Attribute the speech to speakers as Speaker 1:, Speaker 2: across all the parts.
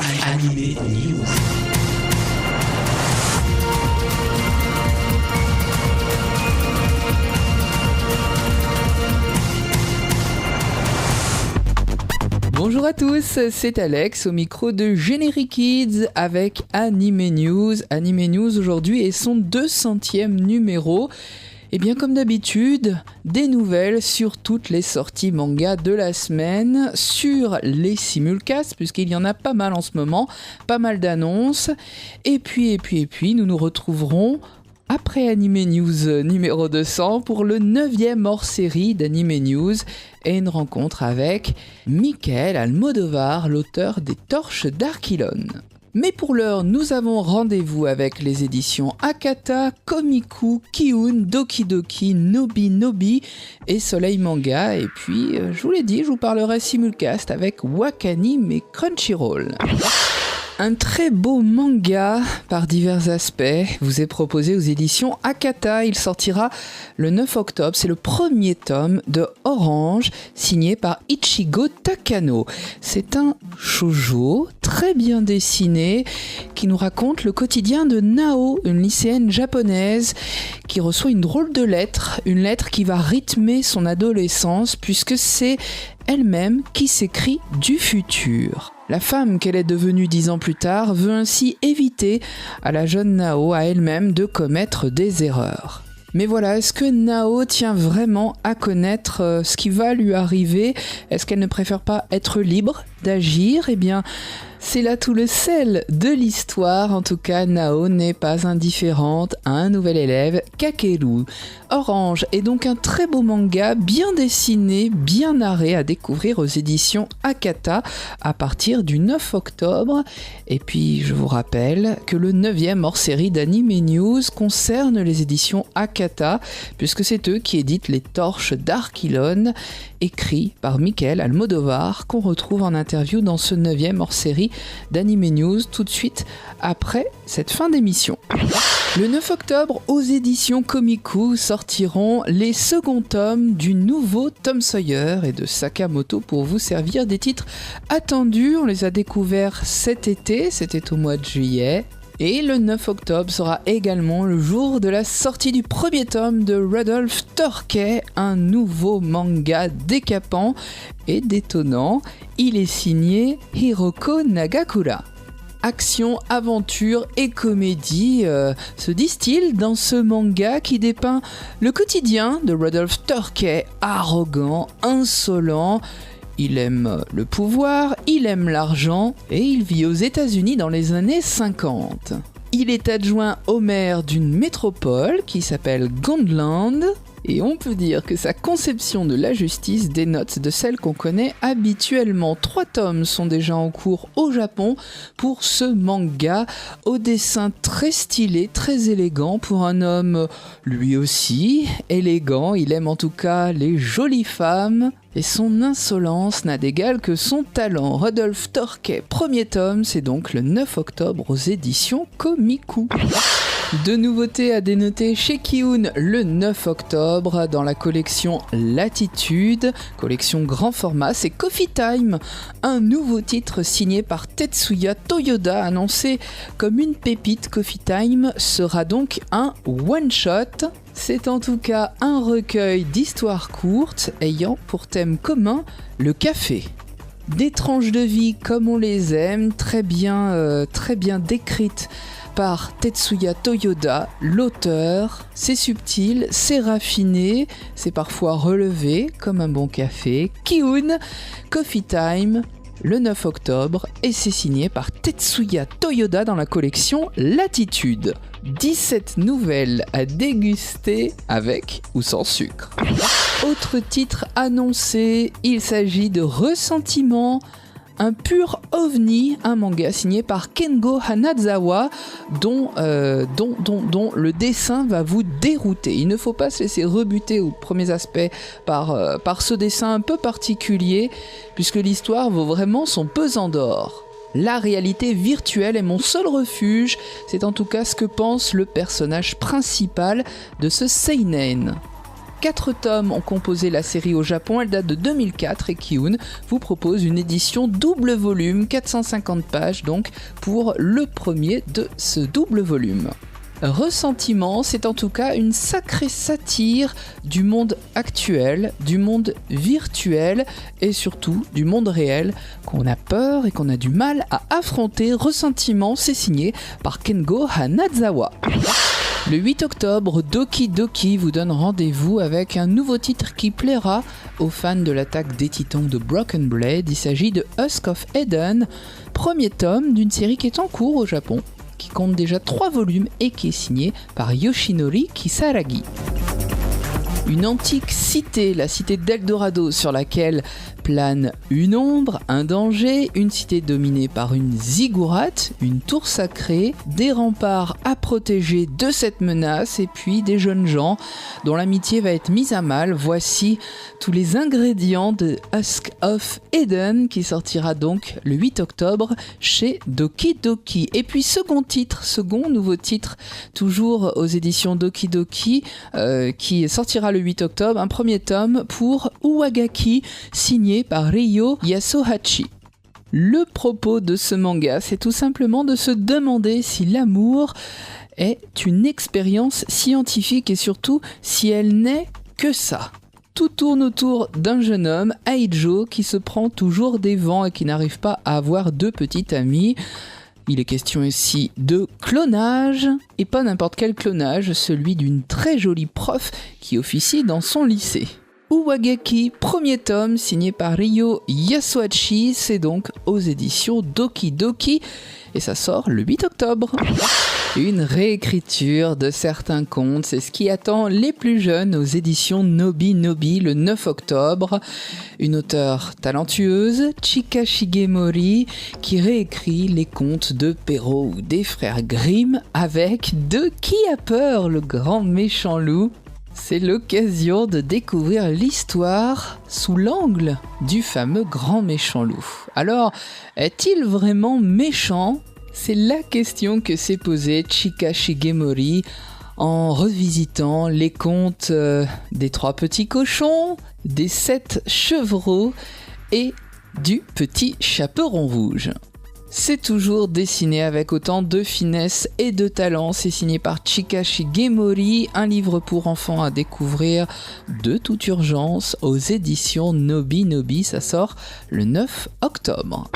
Speaker 1: Animé News.
Speaker 2: Bonjour à tous, c'est Alex au micro de Générique Kids avec Animé News. Animé News aujourd'hui est son 200e numéro. Et bien comme d'habitude, des nouvelles sur toutes les sorties manga de la semaine, sur les simulcasts, puisqu'il y en a pas mal en ce moment, pas mal d'annonces. Et puis, nous nous retrouverons après Animé News numéro 200 pour le 9e hors-série d'Animé News et une rencontre avec Michael Almodovar, l'auteur des Torches d'Archilon. Mais pour l'heure, nous avons rendez-vous avec les éditions Akata, Komiku, Kiun, Doki Doki, Nobi et Soleil Manga. Et puis, je vous l'ai dit, je vous parlerai simulcast avec Wakanim et Crunchyroll. Un très beau manga par divers aspects vous est proposé aux éditions Akata. Il sortira le 9 octobre. C'est le premier tome de Orange, signé par Ichigo Takano. C'est un shoujo très bien dessiné qui nous raconte le quotidien de Nao, une lycéenne japonaise qui reçoit une drôle de lettre. Une lettre qui va rythmer son adolescence puisque c'est elle-même qui s'écrit du futur. La femme qu'elle est devenue 10 ans plus tard veut ainsi éviter à la jeune Nao, à elle-même, de commettre des erreurs. Mais voilà, est-ce que Nao tient vraiment à connaître ce qui va lui arriver ? Est-ce qu'elle ne préfère pas être libre d'agir ? Eh bien, c'est là tout le sel de l'histoire. En tout cas, Nao n'est pas indifférente à un nouvel élève, Kakeru. Orange est donc un très beau manga, bien dessiné, bien narré, à découvrir aux éditions Akata à partir du 9 octobre. Et puis, je vous rappelle que le 9e hors-série d'Anime News concerne les éditions Akata, puisque c'est eux qui éditent les Torches d'Archilon, écrit par Michael Almodovar, qu'on retrouve en interview dans ce 9e hors-série d'Anime News, tout de suite après cette fin d'émission. Le 9 octobre, aux éditions Komiku, sortiront les seconds tomes du nouveau Tom Sawyer et de Sakamoto pour vous servir des titres attendus. On les a découverts cet été, c'était au mois de juillet. Et le 9 octobre sera également le jour de la sortie du premier tome de Rudolph Torquay, un nouveau manga décapant et détonnant. Il est signé Hiroko Nagakura. Action, aventure et comédie se distillent dans ce manga qui dépeint le quotidien de Rudolph Torquay, arrogant, insolent. Il aime le pouvoir, il aime l'argent et il vit aux États-Unis dans les années 50. Il est adjoint au maire d'une métropole qui s'appelle Gondland. Et on peut dire que sa conception de la justice dénote de celle qu'on connaît habituellement. 3 tomes sont déjà en cours au Japon pour ce manga, au dessin très stylé, très élégant pour un homme lui aussi élégant. Il aime en tout cas les jolies femmes et son insolence n'a d'égal que son talent. Rudolph Torquay, premier tome, c'est donc le 9 octobre aux éditions Komiku. De nouveautés à dénoter chez Kiun le 9 octobre dans la collection Latitude, collection grand format, c'est Coffee Time, un nouveau titre signé par Tetsuya Toyoda, annoncé comme une pépite. Coffee Time sera donc un one-shot. C'est en tout cas un recueil d'histoires courtes ayant pour thème commun le café. Des tranches de vie comme on les aime, très bien décrites par Tetsuya Toyoda, l'auteur. C'est subtil, c'est raffiné, c'est parfois relevé comme un bon café. Kiun, Coffee Time, le 9 octobre, et c'est signé par Tetsuya Toyoda dans la collection Latitude. 17 nouvelles à déguster avec ou sans sucre. Autre titre annoncé, il s'agit de Ressentiment, un pur ovni, un manga signé par Kengo Hanazawa dont le dessin va vous dérouter. Il ne faut pas se laisser rebuter aux premiers aspects par ce dessin un peu particulier, puisque l'histoire vaut vraiment son pesant d'or. La réalité virtuelle est mon seul refuge, c'est en tout cas ce que pense le personnage principal de ce seinen. 4 tomes ont composé la série au Japon, elle date de 2004 et Kiun vous propose une édition double volume, 450 pages donc pour le premier de ce double volume. Ressentiment, c'est en tout cas une sacrée satire du monde actuel, du monde virtuel et surtout du monde réel qu'on a peur et qu'on a du mal à affronter. Ressentiment, c'est signé par Kengo Hanazawa. Le 8 octobre, Doki Doki vous donne rendez-vous avec un nouveau titre qui plaira aux fans de l'attaque des titans de Broken Blade. Il s'agit de Husk of Eden, premier tome d'une série qui est en cours au Japon, qui compte déjà 3 volumes et qui est signé par Yoshinori Kisaragi. Une antique cité, la cité d'Eldorado, sur laquelle plane une ombre, un danger, une cité dominée par une ziggourate, une tour sacrée, des remparts à protéger de cette menace et puis des jeunes gens dont l'amitié va être mise à mal. Voici tous les ingrédients de Husk of Eden qui sortira donc le 8 octobre chez Doki Doki. Et puis second nouveau titre, toujours aux éditions Doki Doki, qui sortira le 8 octobre, un premier tome pour Uwagaki, signé par Ryo Yasuhachi. Le propos de ce manga, c'est tout simplement de se demander si l'amour est une expérience scientifique et surtout si elle n'est que ça. Tout tourne autour d'un jeune homme, Aijo, qui se prend toujours des vents et qui n'arrive pas à avoir de petite amie. Il est question ici de clonage, et pas n'importe quel clonage, celui d'une très jolie prof qui officie dans son lycée. Uwagaki, premier tome, signé par Ryo Yasuhachi, c'est donc aux éditions Doki Doki, et ça sort le 8 octobre. Une réécriture de certains contes, c'est ce qui attend les plus jeunes aux éditions Nobi Nobi le 9 octobre. Une auteure talentueuse, Chika Shigemori, qui réécrit les contes de Perrault ou des frères Grimm avec De Qui a peur, le grand méchant loup. C'est l'occasion de découvrir l'histoire sous l'angle du fameux grand méchant loup. Alors, est-il vraiment méchant ? C'est la question que s'est posée Chika Shigemori en revisitant les contes des 3 petits cochons, des 7 chevreaux et du petit chaperon rouge. C'est toujours dessiné avec autant de finesse et de talent. C'est signé par Chika Shigemori, un livre pour enfants à découvrir de toute urgence aux éditions Nobi Nobi. Ça sort le 9 octobre.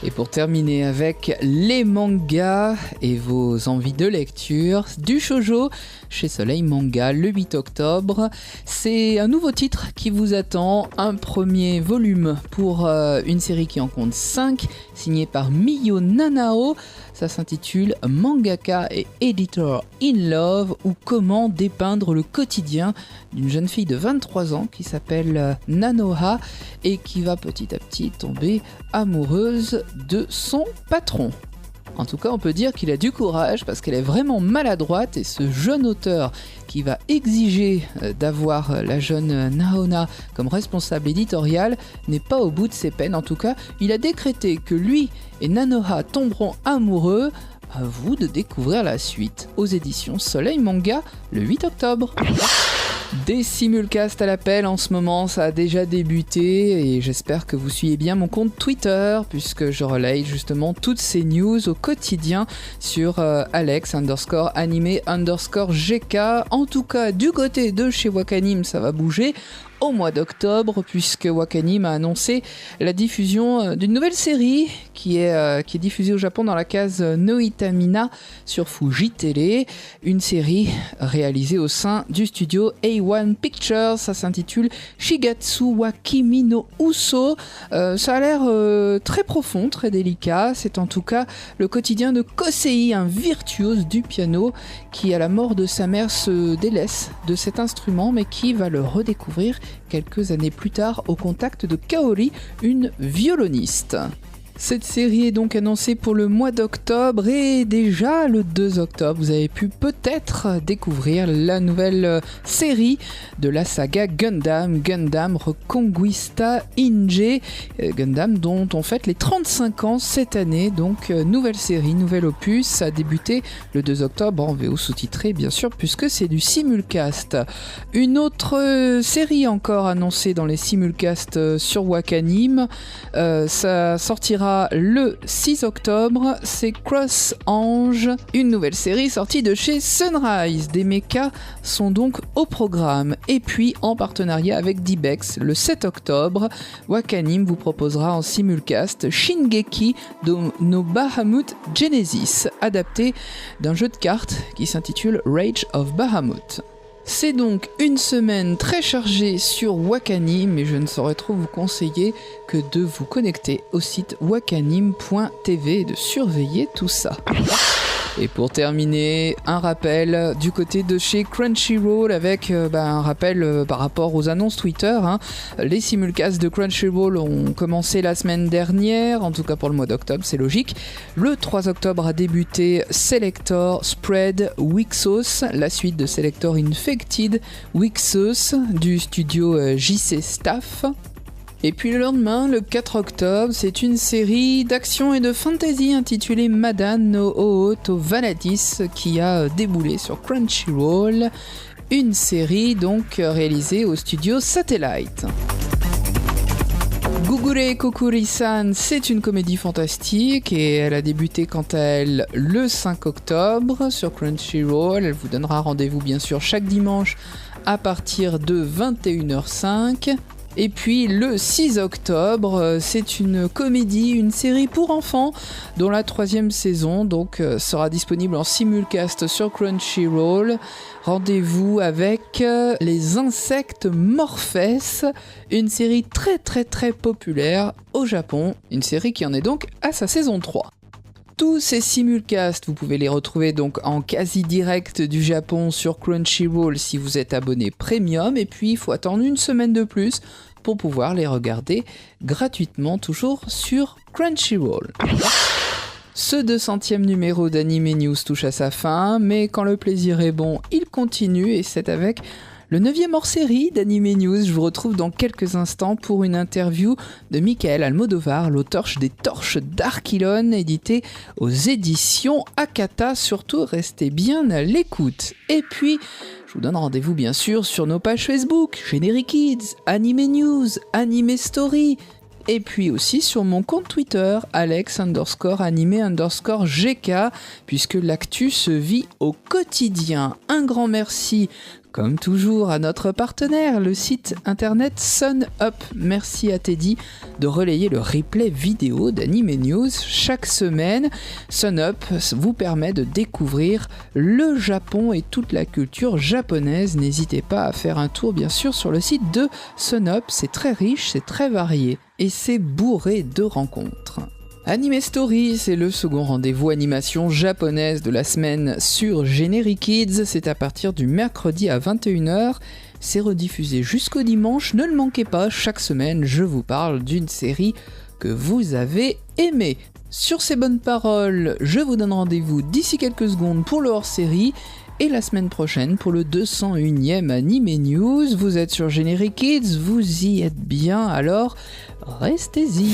Speaker 2: Et pour terminer avec les mangas et vos envies de lecture, du shoujo chez Soleil Manga le 8 octobre. C'est un nouveau titre qui vous attend, un premier volume pour une série qui en compte 5, signé par Miyo Nanao. Ça s'intitule Mangaka et Editor in Love, ou comment dépeindre le quotidien d'une jeune fille de 23 ans qui s'appelle Nanoha et qui va petit à petit tomber amoureuse de son patron. En tout cas, on peut dire qu'il a du courage parce qu'elle est vraiment maladroite, et ce jeune auteur qui va exiger d'avoir la jeune Nahona comme responsable éditorial n'est pas au bout de ses peines. En tout cas, il a décrété que lui et Nanoha tomberont amoureux. À vous de découvrir la suite aux éditions Soleil Manga le 8 octobre. Des simulcasts à l'appel en ce moment, ça a déjà débuté et j'espère que vous suivez bien mon compte Twitter puisque je relaye justement toutes ces news au quotidien sur Alex_animé_GK. En tout cas, du côté de chez Wakanim, ça va bouger au mois d'octobre puisque Wakanim a annoncé la diffusion d'une nouvelle série qui est diffusée au Japon dans la case Noitamina sur Fuji Télé, une série réalisée au sein du studio A1 Pictures. Ça s'intitule Shigatsu wa Kimi no Uso. Ça a l'air très profond, très délicat. C'est en tout cas le quotidien de Kosei, un virtuose du piano qui à la mort de sa mère se délaisse de cet instrument mais qui va le redécouvrir quelques années plus tard au contact de Kaori, une violoniste. Cette série est donc annoncée pour le mois d'octobre et déjà le 2 octobre, vous avez pu peut-être découvrir la nouvelle série de la saga Gundam, Gundam Reconquista Inge, Gundam dont on fête les 35 ans cette année, donc nouvelle série, nouvel opus, ça a débuté le 2 octobre en VO sous-titré bien sûr puisque c'est du simulcast. Une autre série encore annoncée dans les simulcasts sur Wakanim, ça sortira le 6 octobre, c'est Cross Ange, une nouvelle série sortie de chez Sunrise. Des mechas sont donc au programme. Et puis en partenariat avec Dibex, le 7 octobre, Wakanim vous proposera en simulcast Shingeki no Bahamut Genesis, adapté d'un jeu de cartes qui s'intitule Rage of Bahamut. C'est donc une semaine très chargée sur Wakanim, mais je ne saurais trop vous conseiller que de vous connecter au site wakanim.tv et de surveiller tout ça. Et pour terminer, un rappel du côté de chez Crunchyroll avec un rappel par rapport aux annonces Twitter. Les simulcasts de Crunchyroll ont commencé la semaine dernière, en tout cas pour le mois d'octobre, c'est logique. Le 3 octobre a débuté Selector Spread Wixos, la suite de Selector Infected Wixos du studio JC Staff. Et puis le lendemain, le 4 octobre, c'est une série d'action et de fantasy intitulée Madan no Ooto Vanadis qui a déboulé sur Crunchyroll. Une série donc réalisée au studio Satellite. Gugure Kokuri-san, c'est une comédie fantastique et elle a débuté quant à elle le 5 octobre sur Crunchyroll. Elle vous donnera rendez-vous bien sûr chaque dimanche à partir de 21h05. Et puis le 6 octobre, c'est une comédie, une série pour enfants dont la 3e saison donc sera disponible en simulcast sur Crunchyroll. Rendez-vous avec Les Insectes Morphes, une série très très très populaire au Japon, une série qui en est donc à sa saison 3. Tous ces simulcasts, vous pouvez les retrouver donc en quasi-direct du Japon sur Crunchyroll si vous êtes abonné premium, et puis il faut attendre une semaine de plus pour pouvoir les regarder gratuitement, toujours sur Crunchyroll. Ce 200e numéro d'Anime News touche à sa fin, mais quand le plaisir est bon, il continue, et c'est avec le 9e hors-série d'Anime News. Je vous retrouve dans quelques instants pour une interview de Michael Almodovar, l'auteur des Torches d'Archilon, édité aux éditions Akata. Surtout, restez bien à l'écoute. Et puis, je vous donne rendez-vous bien sûr sur nos pages Facebook, Generic Kids, Anime News, Anime Story, et puis aussi sur mon compte Twitter, Alex_anime_GK, puisque l'actu se vit au quotidien. Un grand merci, comme toujours, à notre partenaire, le site internet SunUp. Merci à Teddy de relayer le replay vidéo d'Anime News chaque semaine. SunUp vous permet de découvrir le Japon et toute la culture japonaise. N'hésitez pas à faire un tour, bien sûr, sur le site de SunUp. C'est très riche, c'est très varié et c'est bourré de rencontres. Anime Story, c'est le second rendez-vous animation japonaise de la semaine sur Generic Kids. C'est à partir du mercredi à 21h. C'est rediffusé jusqu'au dimanche. Ne le manquez pas, chaque semaine, je vous parle d'une série que vous avez aimée. Sur ces bonnes paroles, je vous donne rendez-vous d'ici quelques secondes pour le hors-série. Et la semaine prochaine pour le 201e Anime News. Vous êtes sur Generic Kids, vous y êtes bien, alors restez-y.